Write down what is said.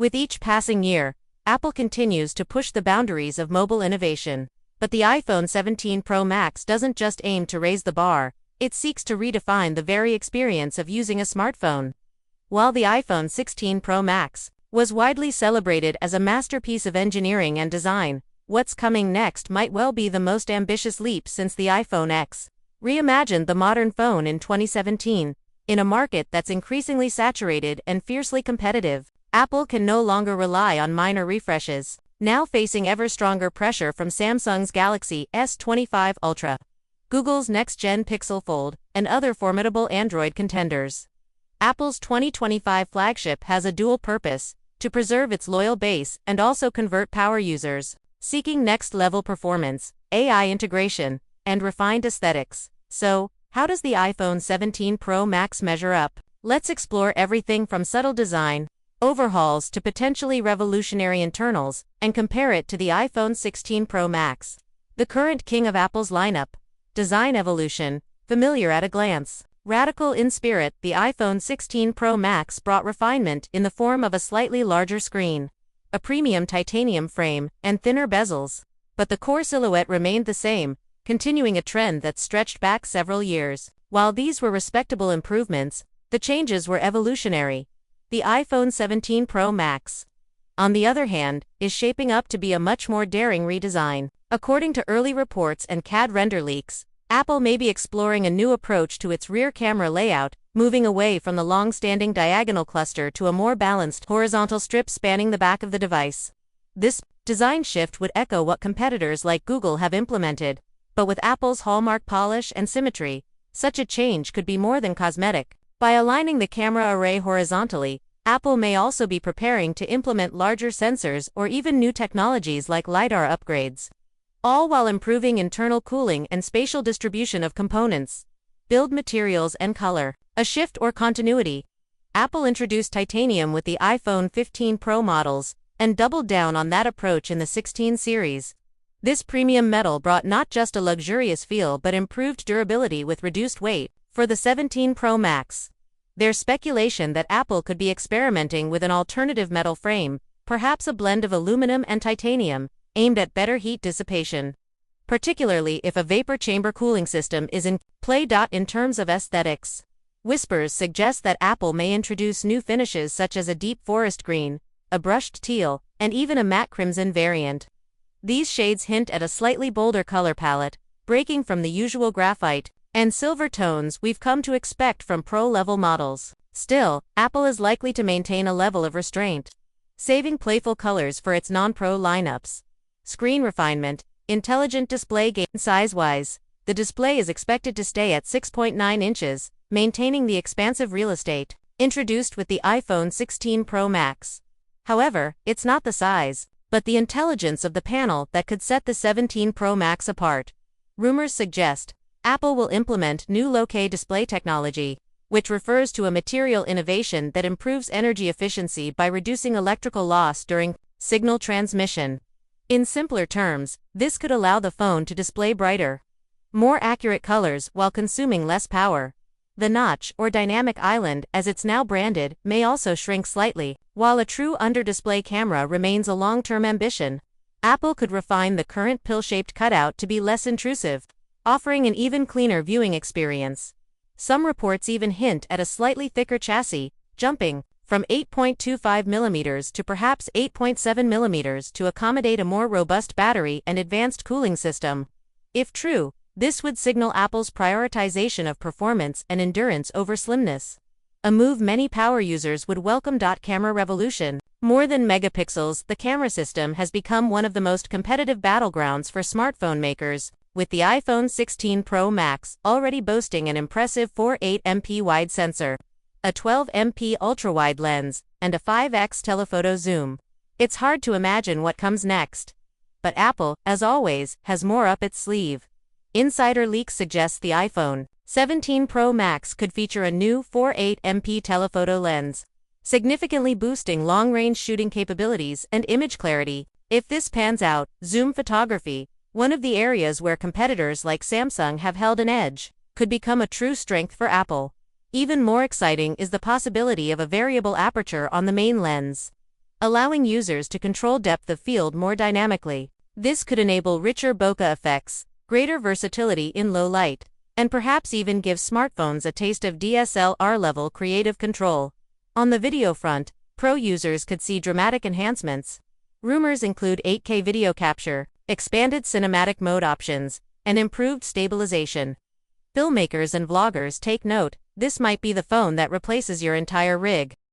With each passing year, Apple continues to push the boundaries of mobile innovation. But the iPhone 17 Pro Max doesn't just aim to raise the bar, it seeks to redefine the very experience of using a smartphone. While the iPhone 16 Pro Max was widely celebrated as a masterpiece of engineering and design, what's coming next might well be the most ambitious leap since the iPhone X reimagined the modern phone in 2017. In a market that's increasingly saturated and fiercely competitive, Apple can no longer rely on minor refreshes, now facing ever stronger pressure from Samsung's Galaxy S25 Ultra, Google's next-gen Pixel Fold, and other formidable Android contenders. Apple's 2025 flagship has a dual purpose: to preserve its loyal base and also convert power users seeking next-level performance, AI integration, and refined aesthetics. So, how does the iPhone 17 Pro Max measure up? Let's explore everything from subtle design overhauls to potentially revolutionary internals, and compare it to the iPhone 16 Pro Max, the current king of Apple's lineup. Design evolution, familiar at a glance. Radical in spirit, the iPhone 16 Pro Max brought refinement in the form of a slightly larger screen, a premium titanium frame, and thinner bezels. But the core silhouette remained the same, continuing a trend that stretched back several years. While these were respectable improvements, the changes were evolutionary. The iPhone 17 Pro Max, on the other hand, is shaping up to be a much more daring redesign. According to early reports and CAD render leaks, Apple may be exploring a new approach to its rear camera layout, moving away from the long-standing diagonal cluster to a more balanced horizontal strip spanning the back of the device. This design shift would echo what competitors like Google have implemented, but with Apple's hallmark polish and symmetry, such a change could be more than cosmetic. By aligning the camera array horizontally, Apple may also be preparing to implement larger sensors or even new technologies like LiDAR upgrades, all while improving internal cooling and spatial distribution of components, build materials and color. A shift or continuity. Apple introduced titanium with the iPhone 15 Pro models, and doubled down on that approach in the 16 series. This premium metal brought not just a luxurious feel but improved durability with reduced weight. For the 17 Pro Max, there's speculation that Apple could be experimenting with an alternative metal frame, perhaps a blend of aluminum and titanium, aimed at better heat dissipation, particularly if a vapor chamber cooling system is in play. In terms of aesthetics, whispers suggest that Apple may introduce new finishes such as a deep forest green, a brushed teal, and even a matte crimson variant. These shades hint at a slightly bolder color palette, breaking from the usual graphite and silver tones we've come to expect from pro-level models. Still, Apple is likely to maintain a level of restraint, saving playful colors for its non-pro lineups. Screen refinement, intelligent display gain. Size-wise, the display is expected to stay at 6.9 inches, maintaining the expansive real estate introduced with the iPhone 16 Pro Max. However, it's not the size, but the intelligence of the panel that could set the 17 Pro Max apart. Rumors suggest Apple will implement new low-K display technology, which refers to a material innovation that improves energy efficiency by reducing electrical loss during signal transmission. In simpler terms, this could allow the phone to display brighter, more accurate colors while consuming less power. The notch, or dynamic island as it's now branded, may also shrink slightly. While a true under-display camera remains a long-term ambition, Apple could refine the current pill-shaped cutout to be less intrusive, offering an even cleaner viewing experience. Some reports even hint at a slightly thicker chassis, jumping from 8.25mm to perhaps 8.7mm to accommodate a more robust battery and advanced cooling system. If true, this would signal Apple's prioritization of performance and endurance over slimness, a move many power users would welcome. Camera revolution. More than megapixels, the camera system has become one of the most competitive battlegrounds for smartphone makers, with the iPhone 16 Pro Max already boasting an impressive 4.8MP wide sensor, a 12MP ultra-wide lens, and a 5x telephoto zoom. It's hard to imagine what comes next. But Apple, as always, has more up its sleeve. Insider leaks suggest the iPhone 17 Pro Max could feature a new 4.8MP telephoto lens, significantly boosting long-range shooting capabilities and image clarity. If this pans out, zoom photography, one of the areas where competitors like Samsung have held an edge, could become a true strength for Apple. Even more exciting is the possibility of a variable aperture on the main lens, allowing users to control depth of field more dynamically. This could enable richer bokeh effects, greater versatility in low light, and perhaps even give smartphones a taste of DSLR-level creative control. On the video front, pro users could see dramatic enhancements. Rumors include 8K video capture, expanded cinematic mode options, and improved stabilization. Filmmakers and vloggers take note, this might be the phone that replaces your entire rig.